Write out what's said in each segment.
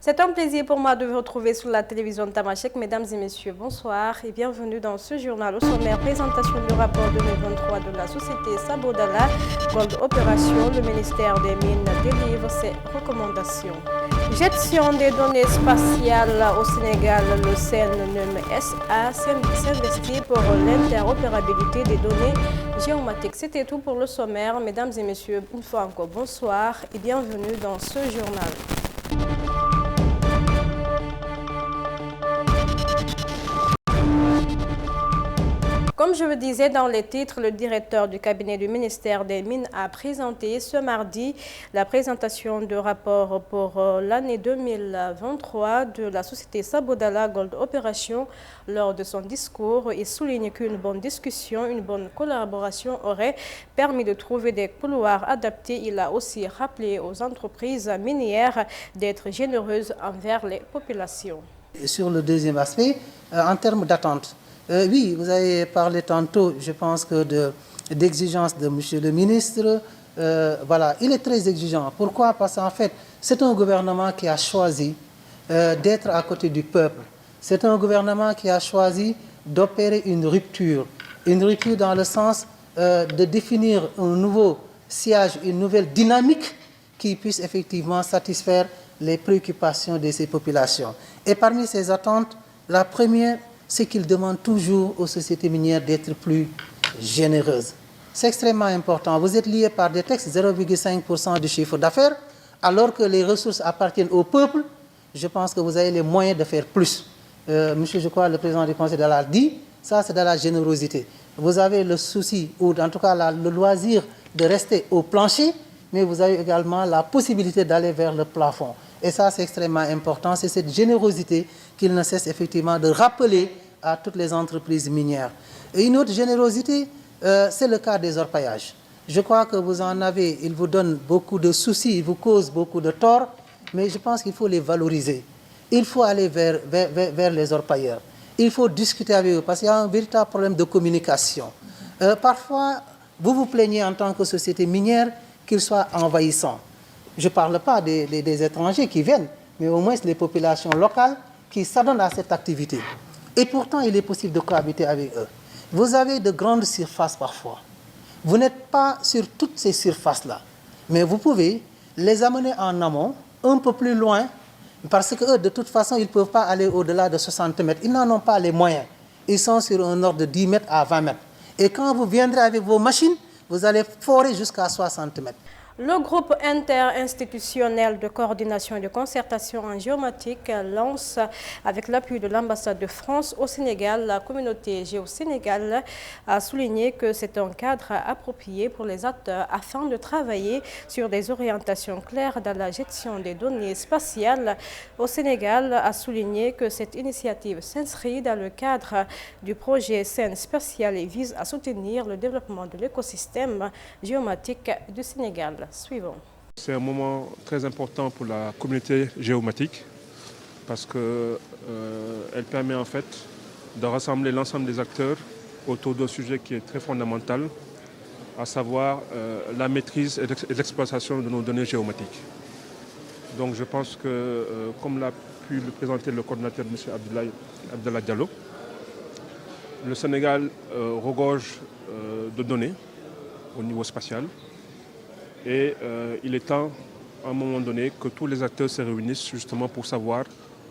C'est un plaisir pour moi de vous retrouver sur la télévision de Tamashek. Mesdames et messieurs, bonsoir et bienvenue dans ce journal. Au sommaire, présentation du rapport 2023 de la société Sabodala Gold Opération. Le ministère des Mines délivre ses recommandations. Gestion des données spatiales au Sénégal, le CNNUM SA s'investit pour l'interopérabilité des données géomatiques. C'était tout pour le sommaire. Mesdames et messieurs, une fois encore, bonsoir et bienvenue dans ce journal. Comme je le disais dans les titres, le directeur du cabinet du ministère des Mines a présenté ce mardi la présentation du rapport pour l'année 2023 de la société Sabodala Gold Opération. Lors de son discours, il souligne qu'une bonne discussion, une bonne collaboration aurait permis de trouver des couloirs adaptés. Il a aussi rappelé aux entreprises minières d'être généreuses envers les populations. Sur le deuxième aspect, en termes d'attente, oui, vous avez parlé tantôt, je pense que d'exigence de monsieur le ministre. Voilà, il est très exigeant. Pourquoi? Parce qu'en fait, c'est un gouvernement qui a choisi d'être à côté du peuple. C'est un gouvernement qui a choisi d'opérer une rupture dans le sens de définir un nouveau sillage, une nouvelle dynamique qui puisse effectivement satisfaire les préoccupations de ces populations. Et parmi ces attentes, la première, c'est qu'il demande toujours aux sociétés minières d'être plus généreuses. C'est extrêmement important. Vous êtes liés par des textes 0,5% du chiffre d'affaires, alors que les ressources appartiennent au peuple. Je pense que vous avez les moyens de faire plus. Monsieur, je crois, le président du Conseil l'a dit, ça c'est de la générosité. Vous avez le souci, ou en tout cas le loisir de rester au plancher, mais vous avez également la possibilité d'aller vers le plafond. Et ça, c'est extrêmement important. C'est cette générosité qu'il ne cesse effectivement de rappeler à toutes les entreprises minières. Et une autre générosité, c'est le cas des orpaillages. Je crois que vous en avez, ils vous donnent beaucoup de soucis, ils vous causent beaucoup de torts, mais je pense qu'il faut les valoriser. Il faut aller vers les orpailleurs. Il faut discuter avec eux, parce qu'il y a un véritable problème de communication. Parfois, vous vous plaignez en tant que société minière qu'ils soient envahissants. Je ne parle pas des étrangers qui viennent, mais au moins les populations locales qui s'adonnent à cette activité. Et pourtant, il est possible de cohabiter avec eux. Vous avez de grandes surfaces parfois. Vous n'êtes pas sur toutes ces surfaces-là, mais vous pouvez les amener en amont, un peu plus loin, parce qu'eux, de toute façon, ils ne peuvent pas aller au-delà de 60 mètres. Ils n'en ont pas les moyens. Ils sont sur un ordre de 10 mètres à 20 mètres. Et quand vous viendrez avec vos machines, vous allez forer jusqu'à 60 mètres. Le groupe interinstitutionnel de coordination et de concertation en géomatique lance, avec l'appui de l'ambassade de France au Sénégal, la communauté Géo-Sénégal a souligné que c'est un cadre approprié pour les acteurs afin de travailler sur des orientations claires dans la gestion des données spatiales. Au Sénégal a souligné que cette initiative s'inscrit dans le cadre du projet SEN spatial et vise à soutenir le développement de l'écosystème géomatique du Sénégal. Suivons. C'est un moment très important pour la communauté géomatique parce qu'elle permet en fait de rassembler l'ensemble des acteurs autour d'un sujet qui est très fondamental, à savoir la maîtrise et l'exploitation de nos données géomatiques. Donc je pense que, comme l'a pu le présenter le coordinateur M. Abdallah Diallo, le Sénégal regorge de données au niveau spatial. Et il est temps, à un moment donné, que tous les acteurs se réunissent justement pour savoir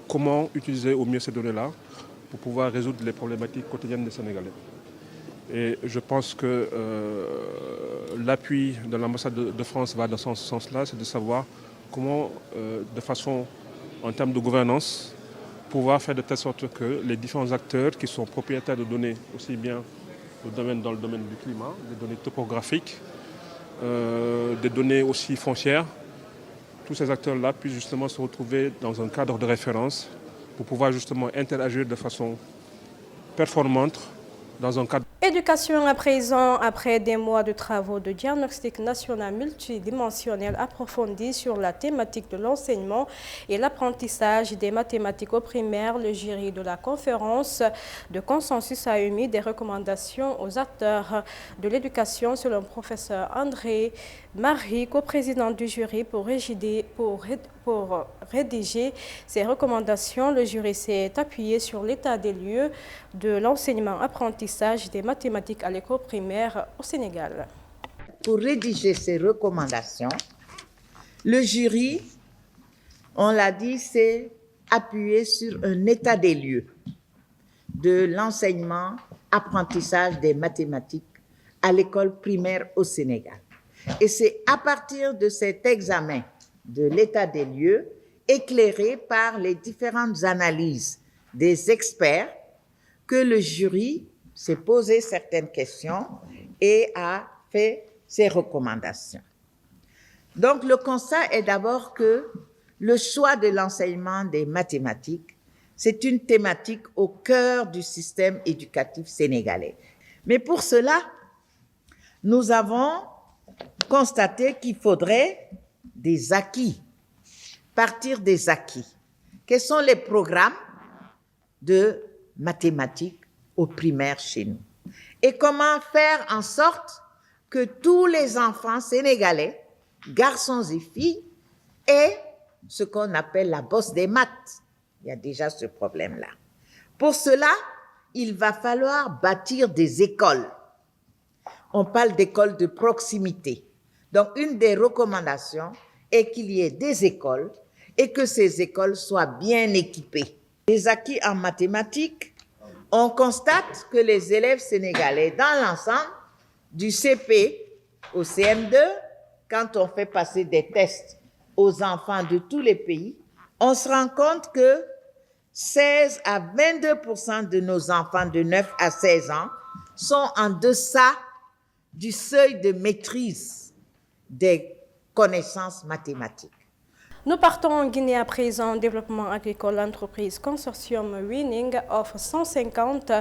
comment utiliser au mieux ces données-là pour pouvoir résoudre les problématiques quotidiennes des Sénégalais. Et je pense que l'appui de l'ambassade de France va dans ce sens-là, c'est de savoir comment, de façon, en termes de gouvernance, pouvoir faire de telle sorte que les différents acteurs qui sont propriétaires de données, aussi bien dans le domaine du climat, des données topographiques, des données aussi foncières, tous ces acteurs-là puissent justement se retrouver dans un cadre de référence pour pouvoir justement interagir de façon performante dans un cadre. Éducation à présent, après des mois de travaux de diagnostic national multidimensionnel approfondi sur la thématique de l'enseignement et l'apprentissage des mathématiques au primaire, le jury de la conférence de consensus a émis des recommandations aux acteurs de l'éducation selon le professeur André Marie, coprésident du jury, pour rédiger ces recommandations. Le jury s'est appuyé sur l'état des lieux de l'enseignement-apprentissage des mathématiques à l'école primaire au Sénégal. Pour rédiger ces recommandations, le jury, on l'a dit, s'est appuyé sur un état des lieux de l'enseignement-apprentissage des mathématiques à l'école primaire au Sénégal. Et c'est à partir de cet examen de l'état des lieux, éclairé par les différentes analyses des experts, que le jury s'est posé certaines questions et a fait ses recommandations. Donc, le constat est d'abord que le choix de l'enseignement des mathématiques, c'est une thématique au cœur du système éducatif sénégalais. Mais pour cela, nous avons constaté qu'il faudrait des acquis, partir des acquis. Quels sont les programmes de mathématiques au primaire chez nous? Et comment faire en sorte que tous les enfants sénégalais, garçons et filles, aient ce qu'on appelle la bosse des maths? Il y a déjà ce problème-là. Pour cela, il va falloir bâtir des écoles. On parle d'écoles de proximité. Donc, une des recommandations est qu'il y ait des écoles et que ces écoles soient bien équipées. Les acquis en mathématiques, on constate que les élèves sénégalais, dans l'ensemble, du CP au CM2, quand on fait passer des tests aux enfants de tous les pays, on se rend compte que 16 à 22% de nos enfants de 9 à 16 ans sont en deçà du seuil de maîtrise des connaissances mathématiques. Nous partons en Guinée à présent. Développement agricole, l'entreprise Consortium Winning offre 150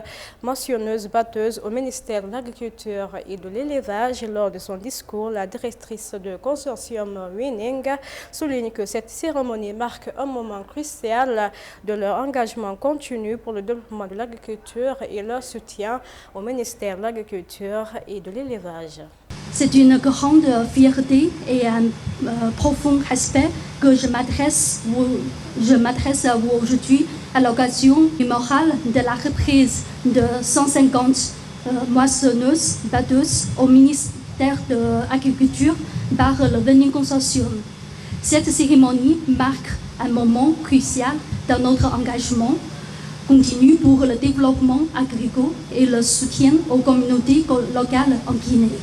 moissonneuses batteuses au ministère de l'Agriculture et de l'Élevage. Lors de son discours, la directrice de Consortium Winning souligne que cette cérémonie marque un moment crucial de leur engagement continu pour le développement de l'agriculture et leur soutien au ministère de l'Agriculture et de l'Élevage. C'est une grande fierté et un profond respect que je m'adresse à vous aujourd'hui à l'occasion du moral de la reprise de 150 moissonneuses batteuses au ministère de l'Agriculture par le Winning Consortium. Cette cérémonie marque un moment crucial dans notre engagement continu pour le développement agricole et le soutien aux communautés locales en Guinée.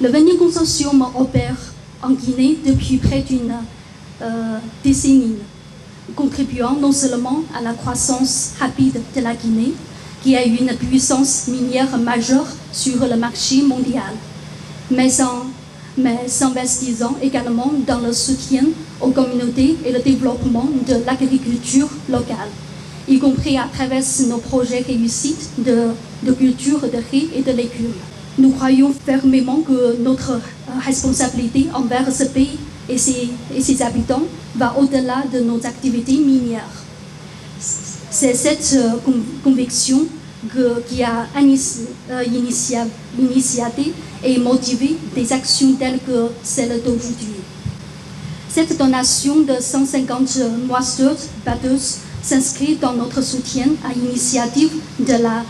Le Winning Consortium opère en Guinée depuis près d'une décennie, contribuant non seulement à la croissance rapide de la Guinée, qui a une puissance minière majeure sur le marché mondial, mais s'investissant également dans le soutien aux communautés et le développement de l'agriculture locale, y compris à travers nos projets réussis de culture de riz et de légumes. Nous croyons fermement que notre responsabilité envers ce pays et ses habitants va au-delà de nos activités minières. C'est cette conviction qui a initié et motivé des actions telles que celle d'aujourd'hui. Cette donation de 150 moissonneuses batteuses s'inscrit dans notre soutien à l'initiative de la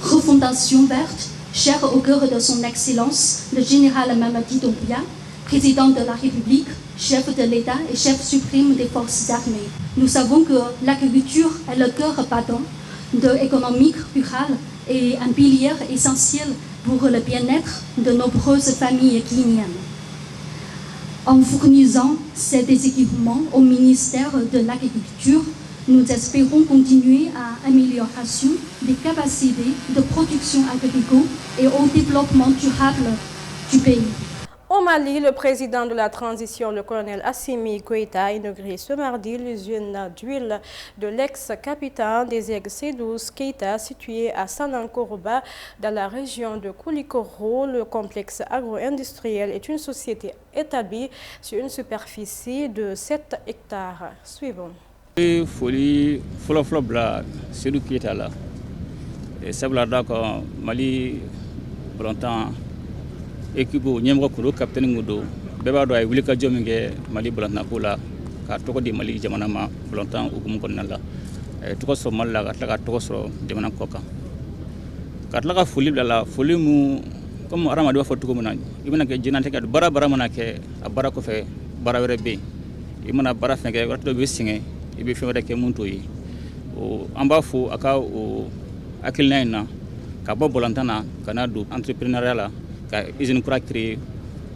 refondation verte, cher au cœur de son Excellence, le général Mamadi Doumbouya, président de la République, chef de l'État et chef suprême des forces armées. Nous savons que l'agriculture est le cœur battant de l'économie rurale et un pilier essentiel pour le bien-être de nombreuses familles guinéennes. En fournissant ces équipements au ministère de l'Agriculture, nous espérons continuer à l'amélioration des capacités de production agricole et au développement durable du pays. Au Mali, le président de la transition, le colonel Assimi Goïta, a inauguré ce mardi l'usine d'huile de l'ex-capitaine des aigles C12 Keïta, située à Sanankoroba, dans la région de Koulikoro. Le complexe agro-industriel est une société établie sur une superficie de 7 hectares. Suivons. Foli fɔlɔfɔlɔ bila Seydou Keita la sabula da ko Mali balontan équipe ɲɛmɔgɔ kun do capitaine kun do bɛɛ b'a dɔn a ye wulikajɔ min kɛ Mali balontan ko la ka tɔgɔ di Mali jamana ma balontan hukumu kɔnɔna la a ye tɔgɔ sɔrɔ Mali la ka tila ka tɔgɔ sɔrɔ jamana kɔ kan ka tila ka foli bila la foli mu comme adamaden b'a fɔ cogo min na i bɛna kɛ jɛnatigɛ don baara mana kɛ a baara kɔfɛ baara wɛrɛ bɛ yen i mana baara fɛn kɛ waati dɔ bɛ sɛgɛn i bɛ fɛn wɛrɛ kɛ mun t'o ye an b'a fɔ a ka o hakilina in na ka bɔ balontan na ka na don entrepreneuriat la ka usine kura créer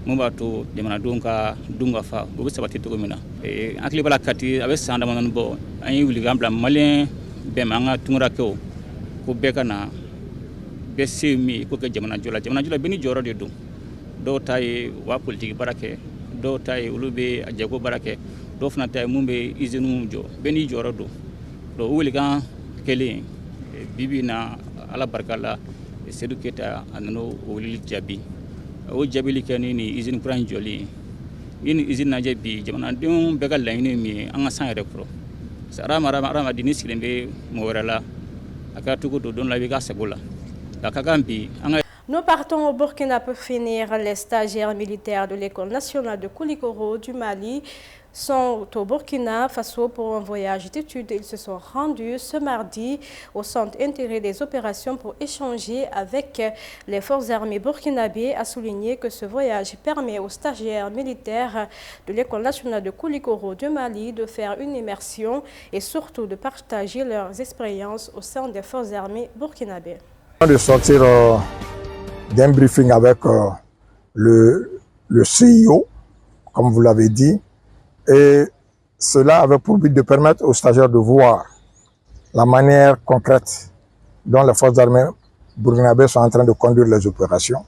mun b'a to jamanadenw ka dun ka fa o bɛ sabati cogo min na an hakili b'a la Kati a bɛ san damadɔni bɔ an ye wuli k'an bila maliyɛn bɛɛ ma an ka tunkarakɛw ko bɛɛ ka na bɛɛ se min k'o kɛ jamanajɔ la bɛɛ ni jɔyɔrɔ de don dɔw ta ye u b'a politiki baara kɛ dɔw ta ye olu bɛ a jago baara kɛ dɔw fana ta ye mun bɛ usine jɔ bɛɛ n'i jɔyɔrɔ don donc o welekan kɛlen bibi na ala barika la Seydou Keita a nana o weleli jaabi o jaabili kɛ ni usine kura in jɔli ye ni usine lajɛ bi jamanadenw bɛɛ ka laɲini min ye an ka san yɛrɛ kɔrɔ parce que adamaden ni sigilen bɛ mɔgɔ wɛrɛ la a kɛra cogo don la i bɛ k'a sago la a ka kan bi an ka. Nous partons au Burkina pour finir. Les stagiaires militaires de l'École nationale de Koulikoro du Mali sont au Burkina Faso pour un voyage d'études. Ils se sont rendus ce mardi au centre intégré des opérations pour échanger avec les forces armées burkinabées. A souligné que ce voyage permet aux stagiaires militaires de l'École nationale de Koulikoro du Mali de faire une immersion et surtout de partager leurs expériences au sein des forces armées burkinabées. De sortir d'un briefing avec le CIO, comme vous l'avez dit, et cela avait pour but de permettre aux stagiaires de voir la manière concrète dont les forces armées burkinabées sont en train de conduire les opérations.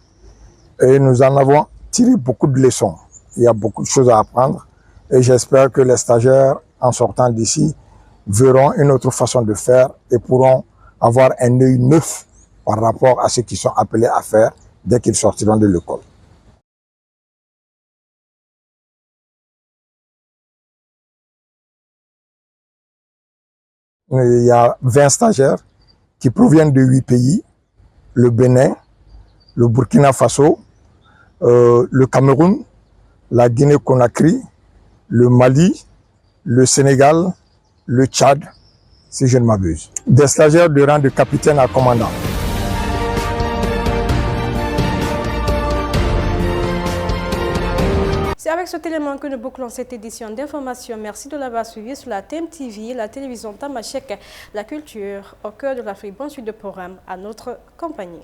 Et nous en avons tiré beaucoup de leçons. Il y a beaucoup de choses à apprendre et j'espère que les stagiaires, en sortant d'ici, verront une autre façon de faire et pourront avoir un œil neuf par rapport à ce qu'ils sont appelés à faire dès qu'ils sortiront de l'école. Il y a 20 stagiaires qui proviennent de 8 pays, le Bénin, le Burkina Faso, le Cameroun, la Guinée-Conakry, le Mali, le Sénégal, le Tchad, si je ne m'abuse. Des stagiaires de rang de capitaine à commandant. C'est avec cet élément que nous bouclons cette édition d'information. Merci de l'avoir suivi sur la TMTV, la télévision Tamashek, la culture au cœur de l'Afrique. Bonne suite de programme à notre compagnie.